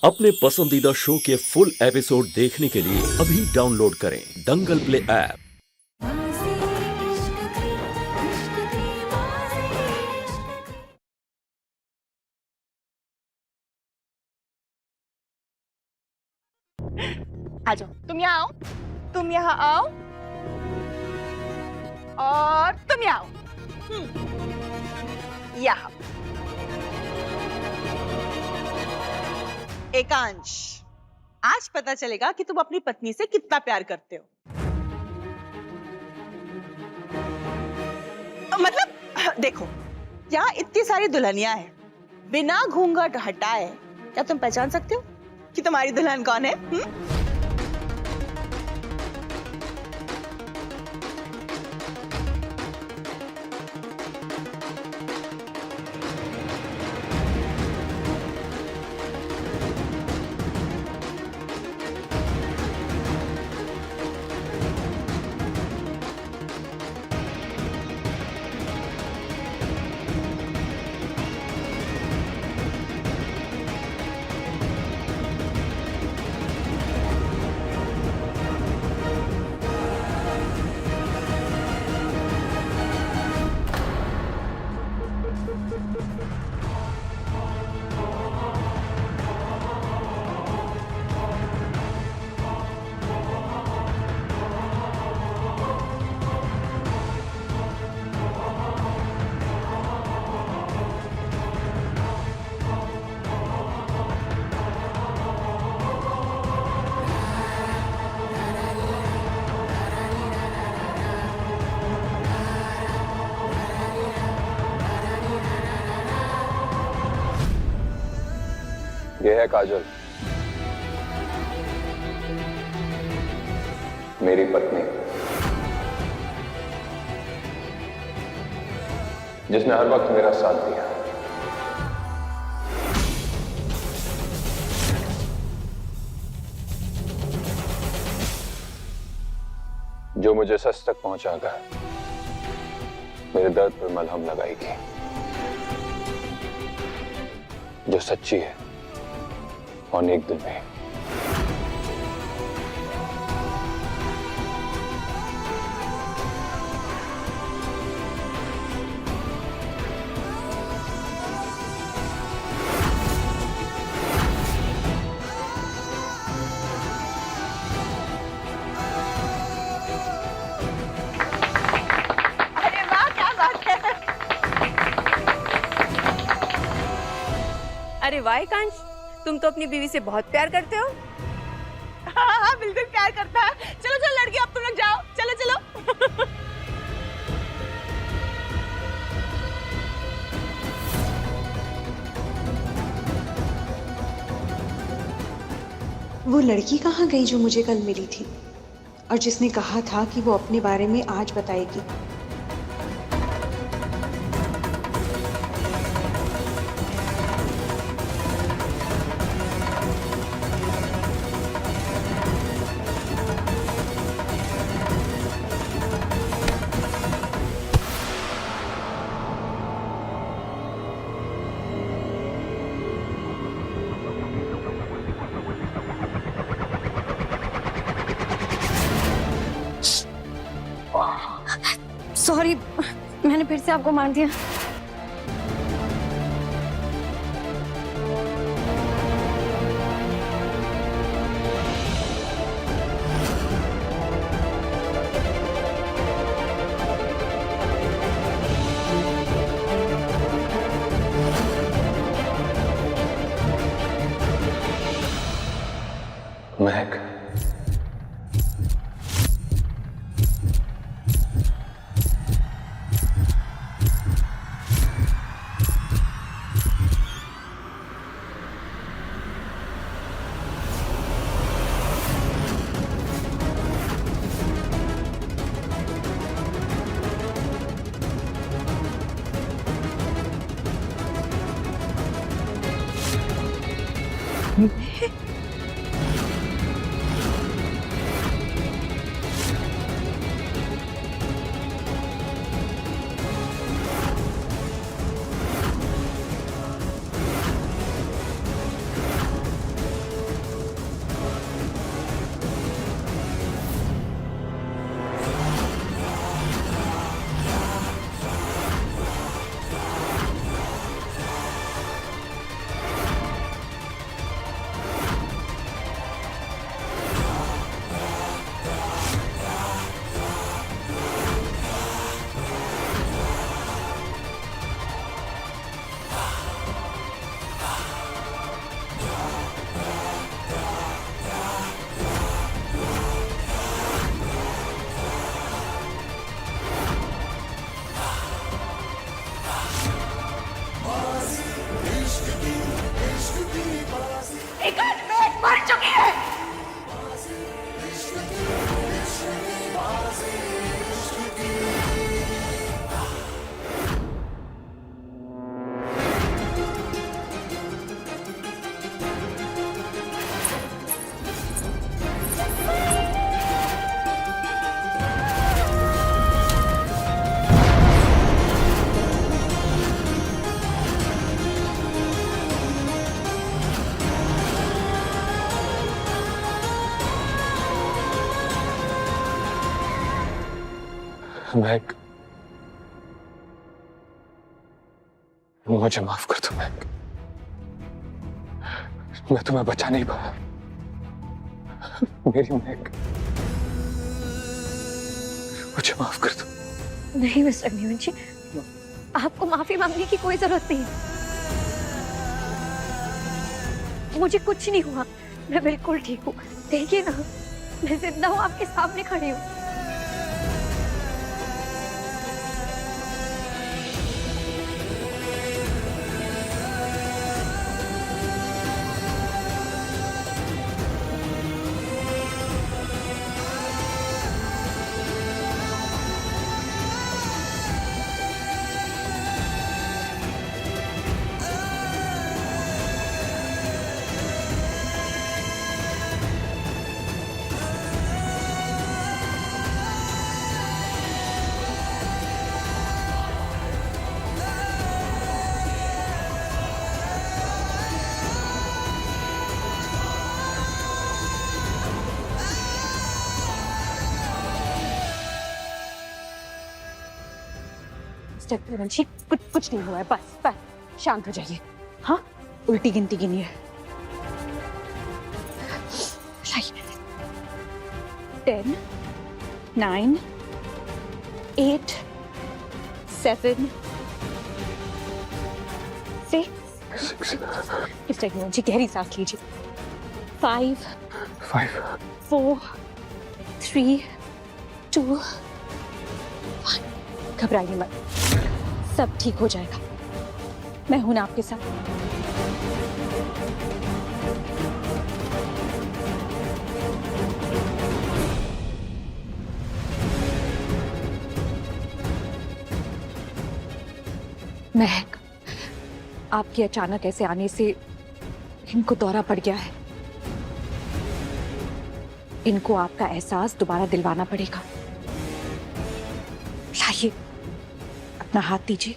अपने पसंदीदा शो के फुल एपिसोड देखने के लिए अभी डाउनलोड करें दंगल प्ले ऐप। आ जाओ, तुम यहाँ आओ, तुम यहाँ आओ और तुम यहाँ आओ। यहाँ एकांश, आज पता चलेगा कि तुम अपनी पत्नी से कितना प्यार करते हो। मतलब देखो, यहाँ इतनी सारी दुल्हनियां हैं, बिना घूंघट हटाए क्या तुम पहचान सकते हो कि तुम्हारी दुल्हन कौन है? ये है काजल, मेरी पत्नी, जिसने हर वक्त मेरा साथ दिया। जो मुझे सच तक पहुंचाकर मेरे दर्द पर मलहम लगाएगी, जो सच्ची है और नेक दिल में। अरे वाह, क्या बात है। अरे वाह एकांश, तुम तो अपनी बीवी से बहुत प्यार करते हो। हाँ, बिल्कुल प्यार करता है। चलो चलो लड़की, अब तुम लोग जाओ, चलो चलो। वो लड़की कहाँ गई जो मुझे कल मिली थी और जिसने कहा था कि वो अपने बारे में आज बताएगी? सॉरी, मैंने फिर से आपको मार दिया। महक, महक, मुझे माफ कर दो महक। मैं तुम्हें बचा नहीं पाया। मेरी महक, मुझे माफ कर दो। नहीं मिस्टर अग्निहोत्री जी, आपको माफी मांगने की कोई जरूरत नहीं। मुझे कुछ नहीं हुआ, मैं बिल्कुल ठीक हूँ। देखिए ना, मैं जिंदा हूँ, आपके सामने खड़ी हूँ। जी, कुछ नहीं हुआ है, बस शांत हो जाइए। हाँ, उल्टी गिनती गिनिए। 10, 9, 8, 7, 6। इस टाइम जी गहरी सांस लीजिए। 5, 4, 3, 2, 1। घबराइए मत, सब ठीक हो जाएगा। मैं हूं ना आपके साथ। महक, आपके अचानक ऐसे आने से इनको दौरा पड़ गया है। इनको आपका एहसास दोबारा दिलवाना पड़ेगा। लाइए, अपना हाथ दीजिए।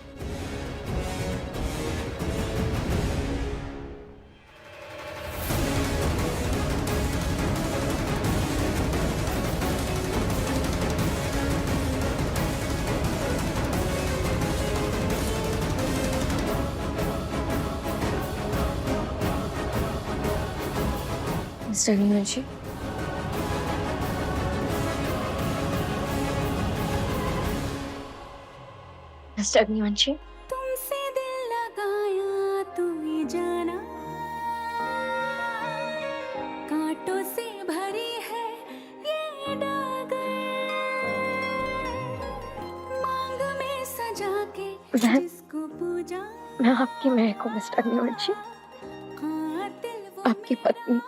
मिस्टर अग्निहोत्री, मिस्टर अग्निहोत्री, तुमसे दिल लगाया तू ही जाना, कांटों से भरी है ये डागर, मांग में सजा के जिसको पूजा। मैं आपकी महक हूँ मिस्टर अग्निहोत्री, आपकी पत्नी।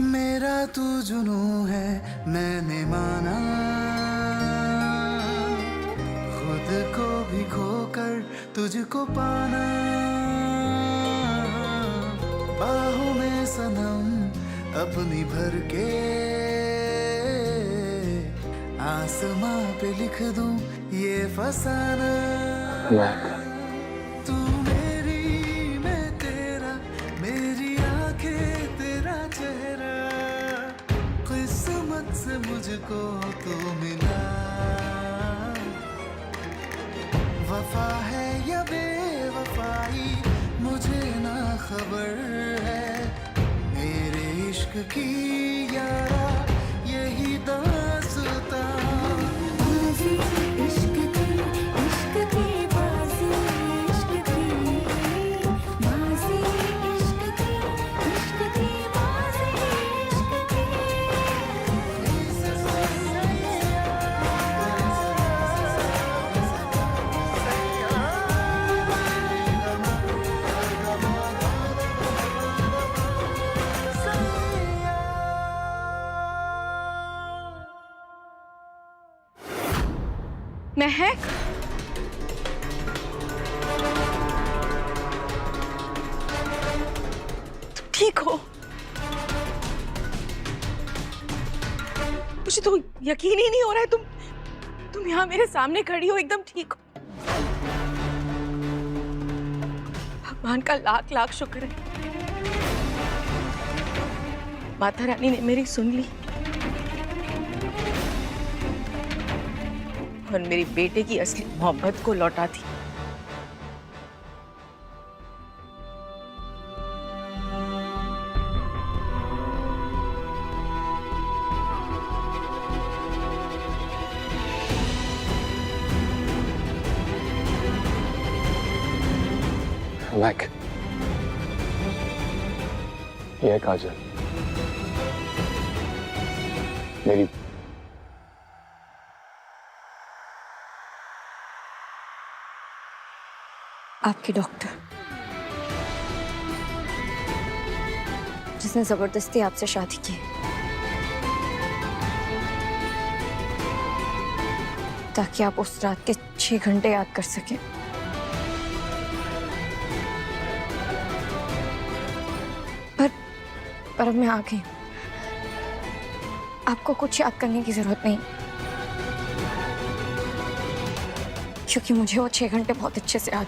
मेरा तू जुनू है मैंने माना, खुद को भी खोकर तुझको पाना, बाहों में सनम अपनी भर के, आसमां पे लिख दूं ये फसाना। तू मेरी मैं तेरा, मेरी आंखें तेरा चेहरा, किस्मत से मुझको तो मिला। वफा है या बेवफाई मुझे ना खबर है, मेरे इश्क की यारा यही दास्तां। बाजी इश्क की बाजी, इश्क की बाजी, इश्क की बाजी, इश्क की। महक, तुम ठीक हो? मुझे तो यकीन ही नहीं हो रहा है तुम यहाँ मेरे सामने खड़ी हो, एकदम ठीक हो। भगवान का लाख लाख शुक्र है, माता रानी ने मेरी सुन ली और मेरी बेटे की असली मोहब्बत को लौटा दी। मैक, ये है काजल, मेरी आपके डॉक्टर जिसने जबरदस्ती आपसे शादी की, ताकि आप उस रात के 6 घंटे याद कर सकें। पर अब मैं आ गई, आपको कुछ याद करने की जरूरत नहीं, क्योंकि मुझे वो 6 घंटे बहुत अच्छे से याद।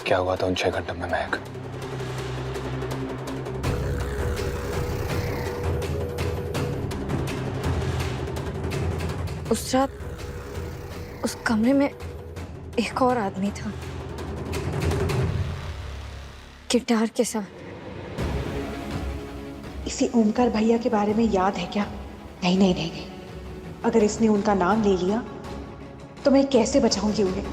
क्या हुआ था उन 6 घंटों में महक? उस रात उस कमरे में एक और आदमी था, गिटार के साथ। इसे ओमकार भैया के बारे में याद है क्या? नहीं नहीं नहीं नहीं, अगर इसने उनका नाम ले लिया तो मैं कैसे बचाऊंगी उन्हें?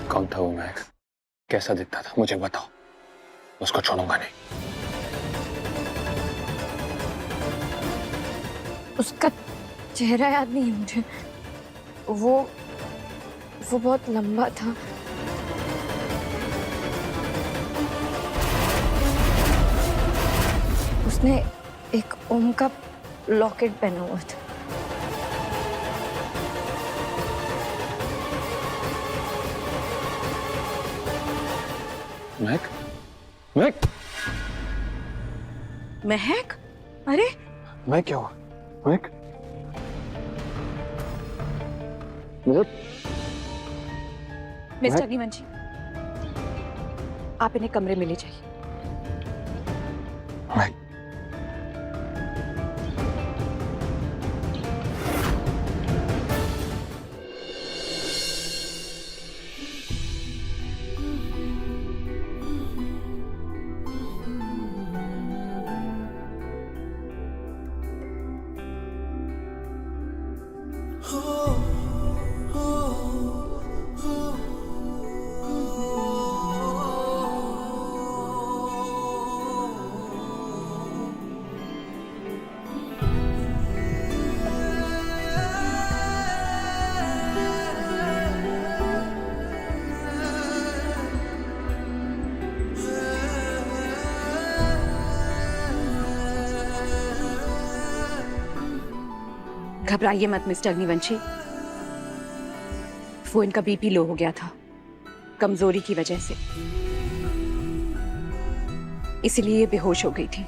कौन था वो महक? कैसा दिखता था? मुझे बताओ, उसको छोड़ूंगा नहीं। उसका चेहरा याद नहीं है मुझे, वो बहुत लंबा था। उसने एक ओम का लॉकेट पहना हुआ था। महक, महक, महक, अरे महक क्या हुआ? महक, महक, मिस्टर अग्निवंशी, आप इन्हें कमरे में ले जाइए। महक, घबराइए मत मिस्टर अग्निवंशी, वो इनका बीपी लो हो गया था कमजोरी की वजह से, इसलिए बेहोश हो गई थी।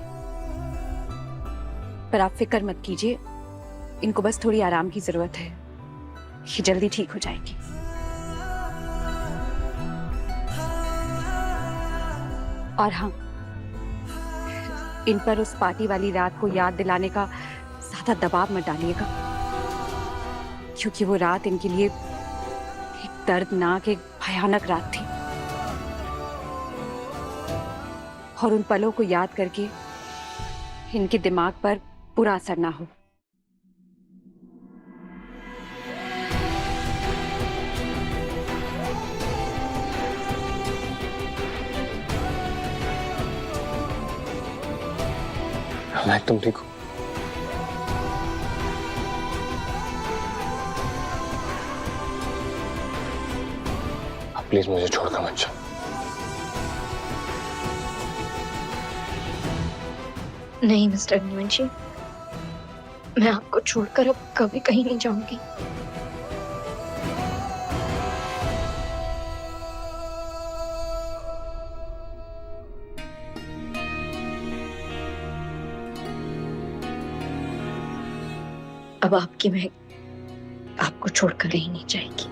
पर आप फिक्र मत कीजिए, इनको बस थोड़ी आराम की जरूरत है, ये जल्दी ठीक हो जाएगी। और हाँ, इन पर उस पार्टी वाली रात को याद दिलाने का ज्यादा दबाव मत डालिएगा, क्योंकि वो रात इनके लिए एक दर्दनाक, एक भयानक रात थी। और उन पलों को याद करके इनके दिमाग पर बुरा असर ना हो। महक, तुम ठीक हो? प्लीज मुझे छोड़कर मत जाओ। नहीं मिस्टर अग्निवंशी, मैं आपको छोड़कर अब कभी कहीं नहीं जाऊंगी। अब आपकी महक आपको छोड़कर कहीं नहीं जाएगी।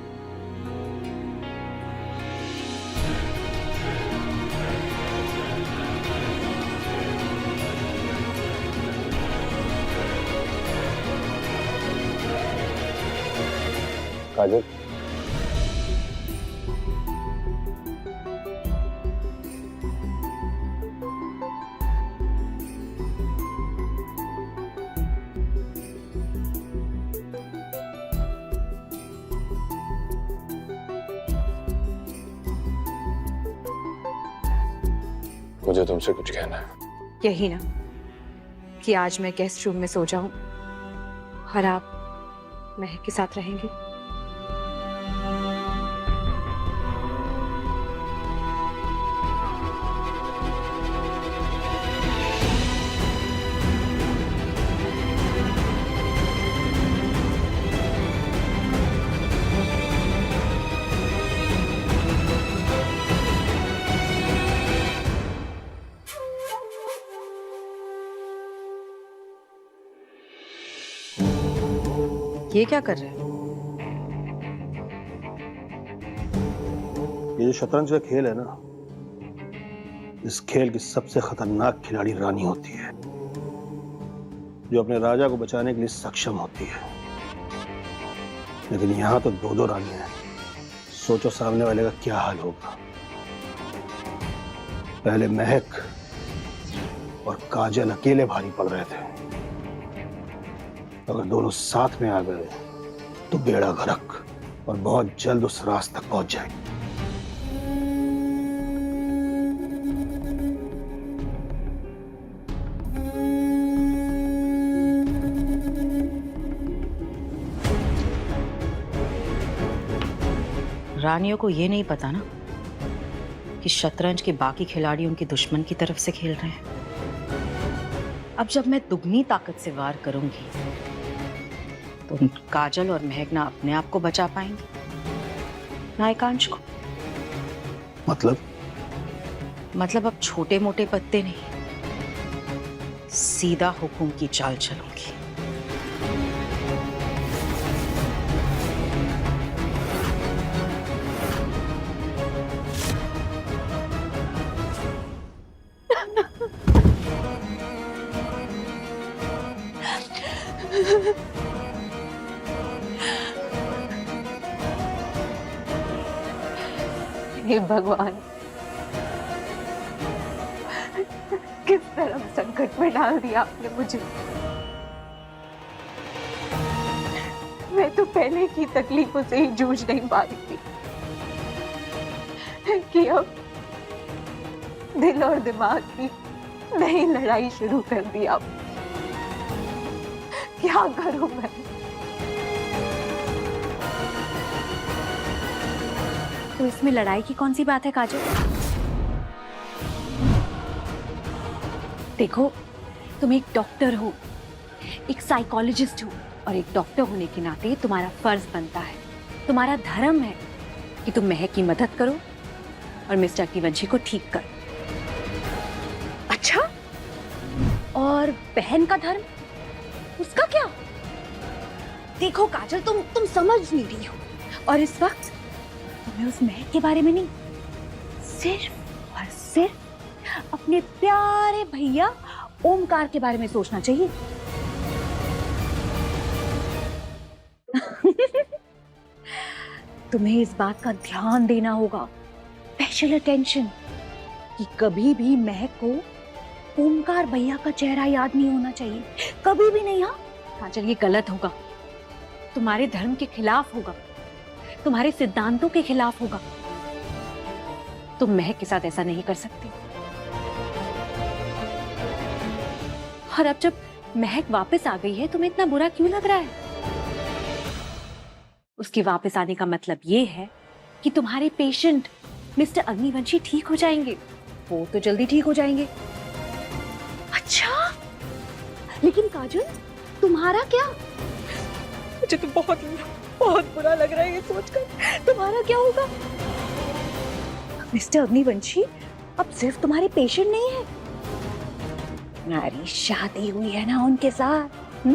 काजल, मुझे तुमसे कुछ कहना है। यही ना कि आज मैं गेस्ट रूम में सो जाऊं और आप महक के साथ रहेंगे। ये क्या कर रहे हैं? ये जो शतरंज का खेल है ना, इस खेल की सबसे खतरनाक खिलाड़ी रानी होती है, जो अपने राजा को बचाने के लिए सक्षम होती है। लेकिन यहां तो दो रानियां हैं। सोचो सामने वाले का क्या हाल होगा। पहले महक और काजल अकेले भारी पड़ रहे थे, अगर दोनों साथ में आ गए तो बेड़ा गर्क और बहुत जल्द उस रास तक पहुंच जाएंगे। रानियों को ये नहीं पता ना कि शतरंज के बाकी खिलाड़ी उनके दुश्मन की तरफ से खेल रहे हैं। अब जब मैं दुगनी ताकत से वार करूंगी तो काजल और महक ना अपने आप को बचा पाएंगे, ना एकांश को। मतलब अब छोटे मोटे पत्ते नहीं, सीधा हुकुम की चाल चलूंगी। हे भगवान, किस तरह संकट में डाल दिया आपने मुझे। मैं तो पहले की तकलीफों से ही जूझ नहीं पा रही थी कि अब दिल और दिमाग की नई लड़ाई शुरू कर दी। आप क्या करूं मैं? तो इसमें लड़ाई की कौन सी बात है काजल? देखो, तुम एक डॉक्टर हो, एक साइकोलॉजिस्ट हो, और एक डॉक्टर होने के नाते तुम्हारा फर्ज बनता है, तुम्हारा धर्म है कि तुम महक की मदद करो और मिस्टर अग्निवंशी को ठीक करो। अच्छा, और बहन का धर्म, उसका क्या? देखो काजल, तुम समझ नहीं रही हो, और इस वक्त तुम्हें उस महक के बारे में नहीं, सिर्फ और सिर्फ अपने प्यारे भैया ओमकार के बारे में सोचना चाहिए। तुम्हें इस बात का ध्यान देना होगा, स्पेशल अटेंशन, कि कभी भी महक को ओमकार भैया का चेहरा याद नहीं होना चाहिए, कभी भी नहीं। हाँ काजल, ये गलत होगा, तुम्हारे धर्म के खिलाफ होगा, तुम्हारे सिद्धांतों के खिलाफ होगा। तुम महक के साथ ऐसा नहीं कर सकती। और अब जब महक वापस आ गई है, तुम्हें इतना बुरा क्यों लग रहा है? उसके वापस आने का मतलब ये है कि तुम्हारे पेशेंट मिस्टर अग्निवंशी ठीक हो जाएंगे। वो तो जल्दी ठीक हो जाएंगे। अच्छा, लेकिन काजल, तुम्हारा क्या? मुझे तो बहुत बुरा लग रहा है ये सोचकर। तुम्हारा क्या होगा? मिस्टर अग्निवंशी अब सिर्फ तुम्हारे पेशेंट नहीं है, तुम्हारी शादी हुई है ना उनके साथ।